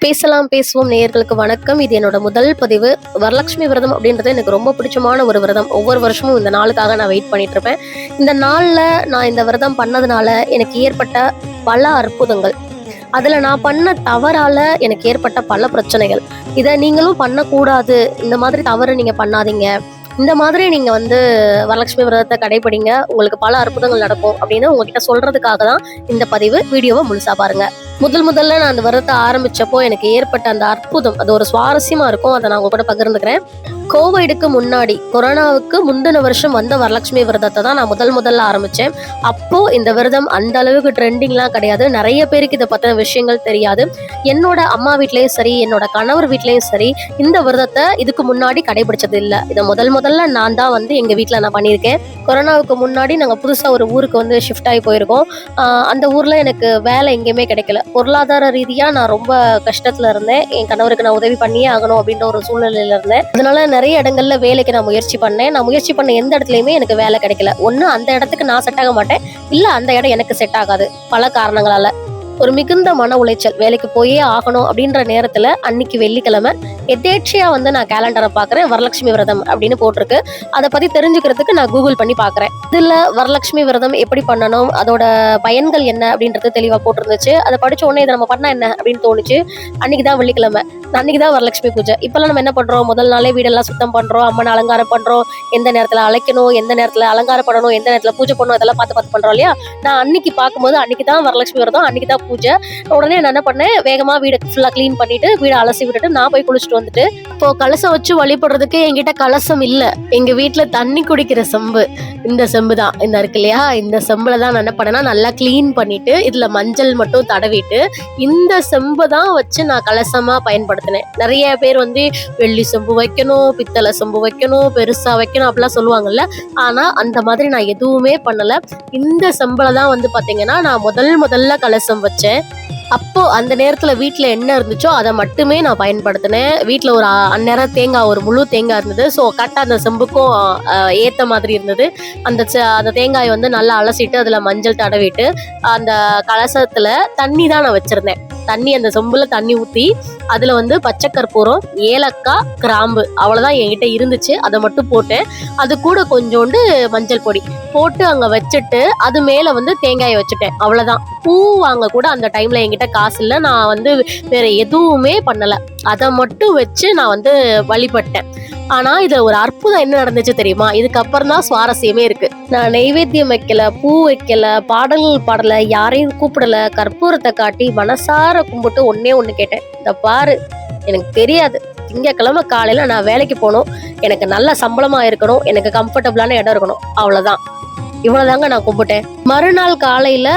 பேசலாம் பேசுவோம் நேயர்களுக்கு வணக்கம். இது என்னோட முதல் பதிவு. வரலட்சுமி விரதம் அப்படின்றது எனக்கு ரொம்ப பிடிச்சமான ஒரு விரதம். ஒவ்வொரு வருஷமும் இந்த நாளுக்காக நான் வெயிட் பண்ணிட்டு இருப்பேன். இந்த நாள்ல நான் இந்த விரதம் பண்ணதுனால எனக்கு ஏற்பட்ட பல அற்புதங்கள், அதுல நான் பண்ண தவறால எனக்கு ஏற்பட்ட பல பிரச்சனைகள், இதை நீங்களும் பண்ணக்கூடாது, இந்த மாதிரி தவறு நீங்க பண்ணாதீங்க, இந்த மாதிரி நீங்க வரலட்சுமி விரதத்தை கடைபிடிங்க, உங்களுக்கு பல அற்புதங்கள் நடக்கும் அப்படின்னு உங்ககிட்ட சொல்றதுக்காக தான் இந்த பதிவு. வீடியோவை முழுசா பாருங்க. முதல்ல நான் அந்த விரதத்தை ஆரம்பிச்சப்போ எனக்கு ஏற்பட்ட அந்த அற்புதம், அது ஒரு சுவாரஸ்யமா இருக்கும். அதை நான் உங்க கூட பகிர்ந்துக்கிறேன். கோவிடுக்கு முன்னாடி, கொரோனாவுக்கு முந்தின வருஷம் வந்த வரலட்சுமி விரதத்தை தான் நான் முதல்ல ஆரம்பிச்சேன். அப்போ இந்த விரதம் அந்த அளவுக்கு ட்ரெண்டிங்லாம் கிடையாது. நிறைய பேருக்கு இதை பத்தின விஷயங்கள் தெரியாது. என்னோட அம்மா வீட்லயும் சரி, என்னோட கணவர் வீட்லயும் சரி, இந்த விரதத்தை இதுக்கு முன்னாடி கடைபிடிச்சது இல்லை. இதை முதல்ல நான் தான் எங்க வீட்டுல நான் பண்ணியிருக்கேன். கொரோனாவுக்கு முன்னாடி நாங்க புதுசா ஒரு ஊருக்கு ஷிஃப்ட் ஆகி போயிருக்கோம். அந்த ஊர்ல எனக்கு வேலை எங்கேயுமே கிடைக்கல. பொருளாதார ரீதியா நான் ரொம்ப கஷ்டத்துல இருந்தேன். என் கணவருக்கு நான் உதவி பண்ணியே ஆகணும் அப்படின்ற ஒரு சூழ்நிலையில இருந்தேன். அதனால நிறைய இடங்கள்ல வேலைக்கு நான் முயற்சி பண்ண எந்த இடத்துலயுமே எனக்கு வேலை கிடைக்கல. ஒண்ணு அந்த இடத்துக்கு நான் செட் ஆக மாட்டேன், இல்ல அந்த இடம் எனக்கு செட் ஆகாது. பல காரணங்களால ஒரு மிகுந்த மன உளைச்சல், வேலைக்கு போயே ஆகணும் அப்படின்ற நேரத்துல அன்னைக்கு வெள்ளிக்கிழமை எதேட்சையா நான் கேலண்டரை பாக்குறேன். வரலட்சுமி விரதம் அப்படின்னு போட்டிருக்கு. அதை பத்தி தெரிஞ்சுக்கிறதுக்கு நான் கூகுள் பண்ணி பாக்குறேன். இதுல வரலட்சுமி விரதம் எப்படி பண்ணணும், அதோட பயன்கள் என்ன அப்படின்றது தெளிவா போட்டிருந்துச்சு. அதை படிச்ச உடனே இதை நம்ம பண்ணா என்ன அப்படின்னு தோணுச்சு. அன்னைக்குதான் வெள்ளிக்கிழமை, அன்னைக்குதான் வரலட்சுமி பூஜை. இப்பெல்லாம் நம்ம என்ன பண்றோம், முதல் நாளே வீடெல்லாம் சுத்தம் பண்றோம், அம்மனை அலங்காரம் பண்றோம், எந்த நேரத்துல அழைக்கணும், எந்த நேரத்துல அலங்காரம் பண்ணணும், எந்த நேரத்துல பூஜை பண்ணணும், இதெல்லாம் பார்த்து பண்றோம் இல்லையா. நான் அன்னைக்கு பார்க்கும்போது அன்னைக்குதான் வரலட்சுமி விரதம், அன்னைக்குதான் பூஜை. உடனே நான் என்ன பண்ணேன், வேகமா வீடை ஃபுல்லா கிளீன் பண்ணிட்டு வீடை அலசி விட்டுட்டு நான் போய் குளிச்சுட்டு வந்துட்டு, இப்போ கலசம் வச்சு வழிபடுறதுக்கு என்கிட்ட கலசம் இல்ல. எங்க வீட்டுல தண்ணி குடிக்கிற செம்பு, இந்த செம்பு தான் இந்த இருக்கு இல்லையா, இந்த செம்புல தான் நான் என்ன பண்ணேன்னா நல்லா கிளீன் பண்ணிட்டு இதுல மஞ்சள் மட்டும் தடவிட்டு இந்த செம்பு தான் வச்சு நான் கலசமா பயன்படுத்தினேன். நிறைய பேர் வெள்ளி செம்பு வைக்கணும், பித்தளை செம்பு வைக்கணும், பெருசா வைக்கணும் அப்படிலாம் சொல்லுவாங்கல்ல. ஆனா அந்த மாதிரி நான் எதுவுமே பண்ணல. இந்த செம்புல தான் பாத்தீங்கன்னா நான் முதல்ல கலசம் வச்சேன். அப்போ அந்த நேரத்துல வீட்டுல என்ன இருந்துச்சோ அதை மட்டுமே நான் பயன்படுத்தினேன். வீட்டுல ஒரு அந்நேரம் தேங்காய், ஒரு முழு தேங்காய் இருந்தது. ஸோ கரெக்டாக அந்த செம்புக்கும் ஏத்த மாதிரி இருந்தது. அந்த தேங்காய் நல்லா அலசிட்டு அதுல மஞ்சள் தடவிட்டு அந்த கலசத்துல தண்ணி தான் நான் வச்சிருந்தேன். தண்ணி, அந்த செம்புல தண்ணி ஊற்றி அதுல பச்சை கற்பூரம், ஏலக்காய், கிராம்பு, அவ்வளவுதான் என்கிட்ட இருந்துச்சு. அதை மட்டும் போட்டேன். அது கூட கொஞ்சோண்டு மஞ்சள் பொடி போட்டு அங்க வச்சுட்டு அது மேல தேங்காயை வச்சுட்டேன். அவ்வளவுதான். பூ வாங்க கூட அந்த டைம்ல என்கிட்ட காசு இல்லை. நான் வேற எதுவுமே பண்ணல. அதை மட்டும் வச்சு நான் வழிபட்டேன். ஆனா இதுல ஒரு அற்புதம் என்ன நடந்துச்சு தெரியுமா? இதுக்கப்புறம் தான் சுவாரஸ்யமே இருக்கு. நான் நெய்வேத்தியம் வைக்கல, பூ வைக்கல, பாடல்கள் பாடல, யாரையும் கூப்பிடல, கற்பூரத்தை காட்டி மனசார கும்பிட்டு ஒன்னே ஒண்ணு கேட்டேன். இந்த பாரு, எனக்கு தெரியாது, திங்கக்கிழமை காலையில நான் வேலைக்கு போகணும், எனக்கு நல்ல சம்பளமா இருக்கணும், எனக்கு கம்ஃபர்டபுளான இடம் இருக்கணும், அவ்வளவுதான். இவ்வளவுதாங்க நான் கும்பிட்டேன். மறுநாள் காலையில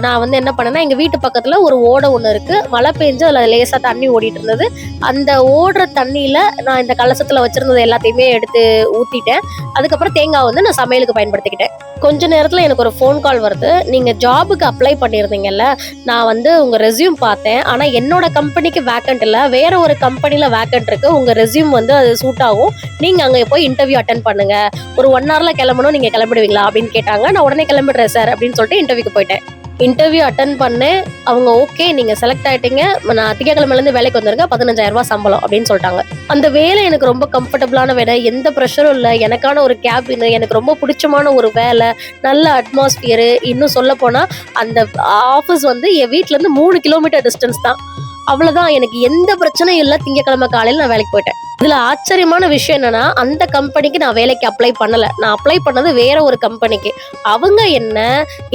நான் என்ன பண்ணேன்னா, எங்க வீட்டு பக்கத்துல ஒரு ஓடை ஒண்ணு இருக்கு. மழை பெஞ்சு அதுல லேசா தண்ணி ஓடிட்டு இருந்தது. அந்த ஓடுற தண்ணியில நான் இந்த கலசத்துல வச்சிருந்தது எல்லாத்தையுமே எடுத்து ஊத்திட்டேன். அதுக்கப்புறம் தேங்காய் நான் சமையலுக்கு பயன்படுத்திக்கிட்டேன். கொஞ்ச நேரத்துல எனக்கு ஒரு ஃபோன் கால் வருது. நீங்க ஜாபுக்கு அப்ளை பண்ணியிருந்தீங்கல்ல, நான் உங்க ரெஸ்யூம் பார்த்தேன். ஆனா என்னோட கம்பெனிக்கு வேக்கண்ட் இல்ல, வேற ஒரு கம்பெனில வேக்கண்ட் இருக்கு. உங்க ரெஸ்யூம் அது சூட் ஆகும், நீங்க அங்க போய் இன்டர்வியூ அட்டென்ட் பண்ணுங்க, ஒரு 1 hourல கிளம்பணும், நீங்க கிளம்பிடுவீங்களா அப்படின்னு கேட்டாங்க. நான் உடனே கிளம்பிடுறேன் சார் அப்படின்னு சொல்லிட்டு இன்டர்வியூக்கு போயிட்டேன். இன்டர்வியூ அட்டன் பண்ணேன். அவங்க ஓகே, நீங்க செலக்ட் ஆயிட்டீங்க, நான் திங்கக்கிழமையிலேருந்து வேலைக்கு வந்துருங்க, 15,000 ரூபாய் சம்பளம் அப்படின்னு சொல்லிட்டாங்க. அந்த வேலை எனக்கு ரொம்ப கம்ஃபர்டபுளான வேலை, எந்த ப்ரெஷரும் இல்லை, எனக்கான ஒரு கேபின், எனக்கு ரொம்ப பிடிச்சமான ஒரு வேலை, நல்ல அட்மாஸ்பியரு. இன்னும் சொல்ல போனா அந்த ஆஃபீஸ் என் வீட்டுல இருந்து 3 கிலோமீட்டர் டிஸ்டன்ஸ் தான். அவ்வளவுதான், எனக்கு எந்த பிரச்சனையும் இல்லை. திங்கக்கிழமை காலையில் நான் வேலைக்கு போயிட்டேன். இதுல ஆச்சரியமான விஷயம் என்னன்னா, அந்த கம்பெனிக்கு நான் வேலைக்கு அப்ளை பண்ணல. நான் அப்ளை பண்ணது வேற ஒரு கம்பெனிக்கு. அவங்க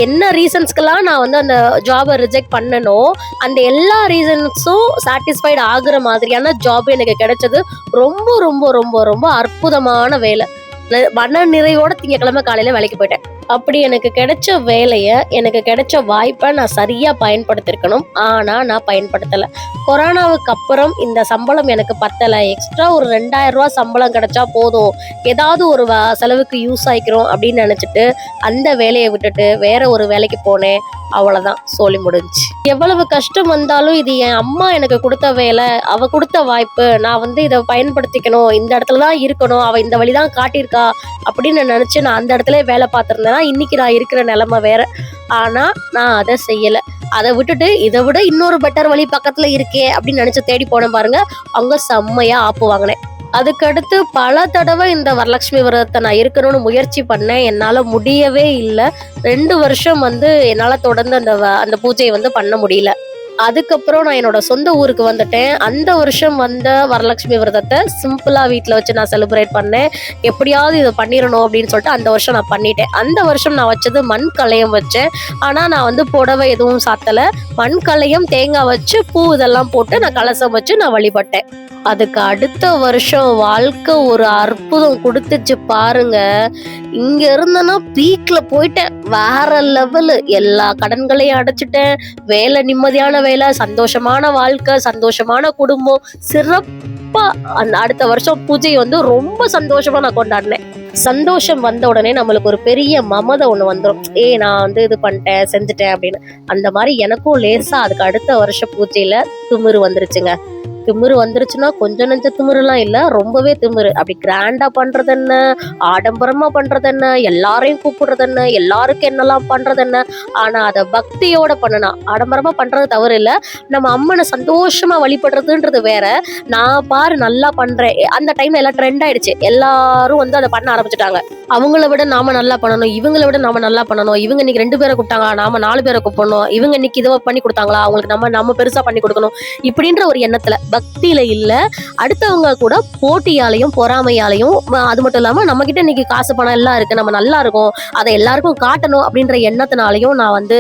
என்ன ரீசன்ஸ்க்கெல்லாம் நான் அந்த ஜாபை ரிஜெக்ட் பண்ணனோ, அந்த எல்லா ரீசன்ஸும் சாட்டிஸ்ஃபைடு ஆகுற மாதிரியான ஜாப் எனக்கு கிடைச்சது. ரொம்ப ரொம்ப ரொம்ப ரொம்ப அற்புதமான வேலை. மன நிறைவோட திங்கக்கிழமை காலையில வேலைக்கு போயிட்டேன். அப்படி எனக்கு கிடைச்ச வேலைய, எனக்கு கிடைச்ச வாய்ப்பை நான் சரியா பயன்படுத்திருக்கணும். ஆனா நான் பயன்படுத்தல. கொரோனாவுக்கு அப்புறம் இந்த சம்பளம் எனக்கு பத்தல, எக்ஸ்ட்ரா ஒரு 2,000 ரூபாய் சம்பளம் கிடைச்சா போதும், ஏதாவது ஒரு செலவுக்கு யூஸ் ஆயிக்கிறோம் அப்படின்னு நினைச்சிட்டு அந்த வேலையை விட்டுட்டு வேற ஒரு வேலைக்கு போனேன். அவ்வளவுதான், சோலி முடிஞ்சு. எவ்வளவு கஷ்டம் வந்தாலும் இது என் அம்மா எனக்கு கொடுத்த வேலை, அவ கொடுத்த வாய்ப்பு, நான் இதை பயன்படுத்திக்கணும், இந்த இடத்துலதான் இருக்கணும், அவ இந்த வழிதான் காட்டியிருக்கா அப்படின்னு நினைச்சு நான் அந்த இடத்துல வேலை பார்த்திருந்தேன். பண்ணியிருந்தேன்னா இன்னைக்கு நான் இருக்கிற நிலைமை வேற. ஆனா நான் அதை செய்யல. அதை விட்டுட்டு இதை விட இன்னொரு பெட்டர் வழி பக்கத்துல இருக்கே அப்படின்னு நினைச்சு தேடி போனேன் பாருங்க, அங்க செம்மையா ஆப்பு வாங்கினேன். அதுக்கடுத்து பல தடவை இந்த வரலட்சுமி விரதத்தை நான் இருக்கணும்னு முயற்சி பண்ணேன். என்னால முடியவே இல்லை. 2 வருஷம் என்னால தொடர்ந்து அந்த பூஜையை பண்ண முடியல. அதுக்கப்புறம் நான் என்னோட சொந்த ஊருக்கு வந்துட்டேன். அந்த வருஷம் வரலட்சுமி விரதத்தை சிம்பிளா வீட்டில் வச்சு நான் செலிப்ரேட் பண்ணேன். எப்படியாவது இதை பண்ணிடணும் அப்படின்னு சொல்லிட்டு அந்த வருஷம் நான் பண்ணிட்டேன். அந்த வருஷம் நான் வச்சது மண் கலையம் வச்சேன். ஆனால் நான் புடவை எதுவும் சாத்தலை. மண் கலையம், தேங்காய் வச்சு, பூ இதெல்லாம் போட்டு நான் கலசம் வச்சு நான் வழிபட்டேன். அதுக்கு அடுத்த வருஷம் வாழ்க்கை ஒரு அற்புதம் கொடுத்துச்சு பாருங்க. இங்க இருந்தேன்னா பீக்ல போயிட்டேன். வேற லெவலு. எல்லா கடன்களையும் அடைச்சிட்டேன். வேலை, நிம்மதியான வேலை, சந்தோஷமான வாழ்க்கை, சந்தோஷமான குடும்பம். சிறப்பா அந்த அடுத்த வருஷம் பூஜையை ரொம்ப சந்தோஷமா நான் கொண்டாடினேன். சந்தோஷம் வந்த உடனே நம்மளுக்கு ஒரு பெரிய மமதை ஒண்ணு வந்துடும். நான் இது பண்ணிட்டேன், செஞ்சுட்டேன் அப்படின்னு. அந்த மாதிரி எனக்கும் லேசா அதுக்கு அடுத்த வருஷ பூஜையில திமிரு வந்துருச்சுங்க. திமிரு வந்துருச்சுன்னா கொஞ்சம் நெஞ்ச திமிருலாம் இல்ல, ரொம்பவே திமிரு. அப்படி கிராண்டா பண்றது என்ன, ஆடம்பரமா பண்றது என்ன, எல்லாரையும் கூப்பிடுறது என்ன, எல்லாருக்கும் என்னெல்லாம் பண்றது என்ன. ஆனா அதை பக்தியோட பண்ணனா. ஆடம்பரமா பண்றது தவறு இல்ல, நம்ம அம்மனை சந்தோஷமா வழிபடுறதுன்றது வேற. நான் பாரு நல்லா பண்றேன். அந்த டைம்ல எல்லாம் ட்ரெண்ட் ஆயிடுச்சு. எல்லாரும் அதை பண்ண ஆரம்பிச்சுட்டாங்க. அவங்கள விட நாம நல்லா பண்ணணும், இவங்களை விட நாம நல்லா பண்ணணும். இவங்க இன்னைக்கு 2 பேரை கூப்பிட்டாங்களா, நாம 4 பேரை கூப்பிடணும். இவங்க இன்னைக்கு இதை பண்ணி கொடுத்தாங்களா, அவங்களுக்கு நம்ம பெருசா பண்ணி கொடுக்கணும். இப்படின்ற ஒரு எண்ணத்துல, பக்தியில இல்ல, அடுத்தவங்க கூட போட்டியாலையும் பொறாமையாலையும், அது மட்டும் இல்லாம நம்ம கிட்ட இன்னைக்கு காசு பணம் எல்லாம் இருக்கு, நம்ம நல்லா இருக்கும், அதை எல்லாருக்கும் காட்டணும் அப்படின்ற எண்ணத்தினாலையும் நான்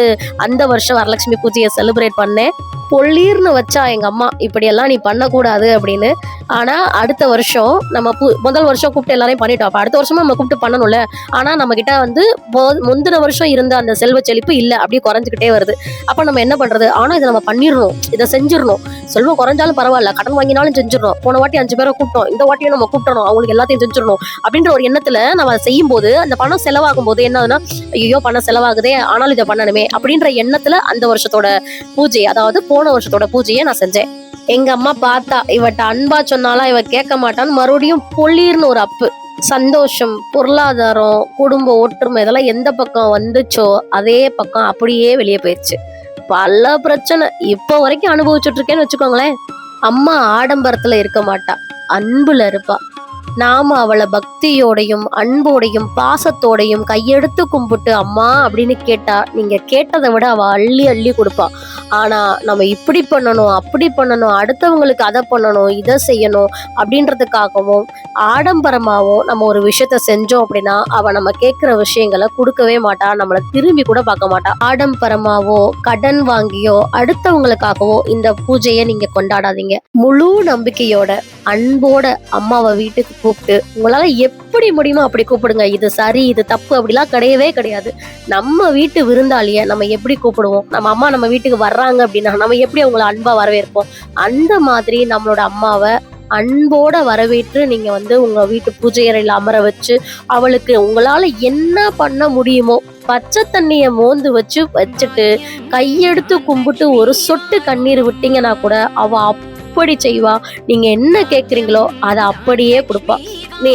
அந்த வருஷம் வரலட்சுமி பூஜையை செலிப்ரேட் பண்ணேன். பொல்லீர்னு வச்சா எங்க அம்மா, இப்படியெல்லாம் நீ பண்ணக்கூடாது அப்படின்னு. ஆனா அடுத்த வருஷம் நம்ம முதல் வருஷம் கூப்பிட்டு எல்லாரையும் பண்ணிட்டோம். அப்ப அடுத்த வருஷமா நம்ம கூப்பிட்டு பண்ணணும்ல. ஆனா நம்ம கிட்ட முந்தின வருஷம் இருந்த அந்த செல்வ செழிப்பு இல்ல, அப்படியே குறைஞ்சுக்கிட்டே வருது. அப்ப நம்ம என்ன பண்றது? ஆனா இதை நம்ம பண்ணிடணும், இதை செஞ்சிடணும். செல்வம் குறைஞ்சாலும் பரவாயில்ல, கடன் வாங்கினாலும் செஞ்சிடணும். போன வாட்டி 5 பேரை கூப்பிட்டோம், இந்த வாட்டியும் நம்ம கூப்பிட்டணும், அவங்களுக்கு எல்லாத்தையும் செஞ்சிடணும் அப்படின்ற ஒரு எண்ணத்துல நம்ம செய்யும் போது அந்த பணம் செலவாகும் போது என்னதுன்னா, ஐயோ பணம் செலவாகுதே, ஆனாலும் இதை பண்ணணுமே அப்படின்ற எண்ணத்துல அந்த வருஷத்தோட பூஜை, அதாவது போன வருஷத்தோட பூஜையை நான் செஞ்சேன். எங்க அம்மா பார்த்தா, இவட்ட அன்பா சொன்னாலும் இவ கேட்க மாட்டான்னு மறுபடியும் பொல்லீர்னு ஒரு அப்பு. சந்தோஷம், பொருளாதாரம், குடும்ப ஒற்றுமை இதெல்லாம் எந்த பக்கம் வந்துச்சோ அதே பக்கம் அப்படியே வெளியே போயிடுச்சு. பல பிரச்சனை இப்போ வரைக்கும் அனுபவிச்சுட்டு இருக்கேன்னு வச்சுக்கோங்களேன். அம்மா ஆடம்பரத்துல இருக்க மாட்டா, அன்புல இருப்பா. நாம அவளை பக்தியோடையும் அன்போடையும் பாசத்தோடையும் கையெடுத்து கும்பிட்டு அம்மா அப்படின்னு கேட்டா, நீங்க கேட்டதை விட அவ அள்ளி அள்ளி கொடுப்பா. ஆனா நம்ம இப்படி பண்ணணும், அப்படி பண்ணணும், அடுத்தவங்களுக்கு அதை பண்ணணும், இதை செய்யணும் அப்படின்றதுக்காகவும் ஆடம்பரமாகவும் நம்ம ஒரு விஷயத்த செஞ்சோம் அப்படின்னா அவ நம்ம கேட்கிற விஷயங்களை கொடுக்கவே மாட்டா, நம்மளை திரும்பி கூட பார்க்க மாட்டா. ஆடம்பரமாவோ கடன் வாங்கியோ அடுத்தவங்களுக்காகவோ இந்த பூஜையை நீங்க கொண்டாடாதீங்க. முழு நம்பிக்கையோட அன்போட அம்மாவை வீட்டுக்கு கூப்பிட்டு உங்களால எப்படி முடியுமோ அப்படி கூப்பிடுங்க. இது சரி, இது தப்பு அப்படிலாம் கிடையவே கிடையாது. நம்ம வீட்டு விருந்தாளிய நம்ம எப்படி கூப்பிடுவோம், நம்ம அம்மா நம்ம வீட்டுக்கு வர்றாங்க அப்படின்னா நம்ம எப்படி அவங்களை அன்பா வரவேற்போம், அந்த மாதிரி நம்மளோட அம்மாவை அன்போட வரவேற்று நீங்க உங்க வீட்டு பூஜை அறையில அமர வச்சு அவளுக்கு உங்களால என்ன பண்ண முடியுமோ பச்சை தண்ணிய மோந்து வச்சுட்டு கையெடுத்து கும்பிட்டு ஒரு சொட்டு கண்ணீர் விட்டீங்கன்னா கூட அவ அப்படி செய்வா. நீங்க என்ன கேக்குறீங்களோ அதை அப்படியே கொடுப்பா.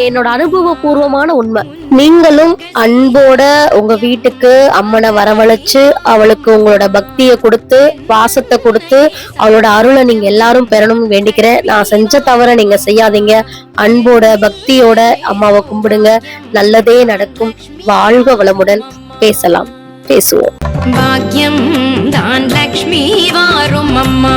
என்னோட அனுபவபூர்வமான உண்மை. நீங்களும் அன்போட உங்க வீட்டுக்கு அம்மனை வரவழைச்சு அவளுக்கு உங்களோட பக்தியை கொடுத்து பாசத்தை கொடுத்து அவளோட அருளை நீங்க எல்லாரும் பெறணும்னு வேண்டிக்கிறேன். நான் செஞ்ச தவிர நீங்க செய்யாதீங்க. அன்போட பக்தியோட அம்மாவை கும்பிடுங்க. நல்லதே நடக்கும். வாழ்க வளமுடன். பேசலாம், பேசுவோம். பாக்யம் தான் லக்ஷ்மி வாரும் அம்மா.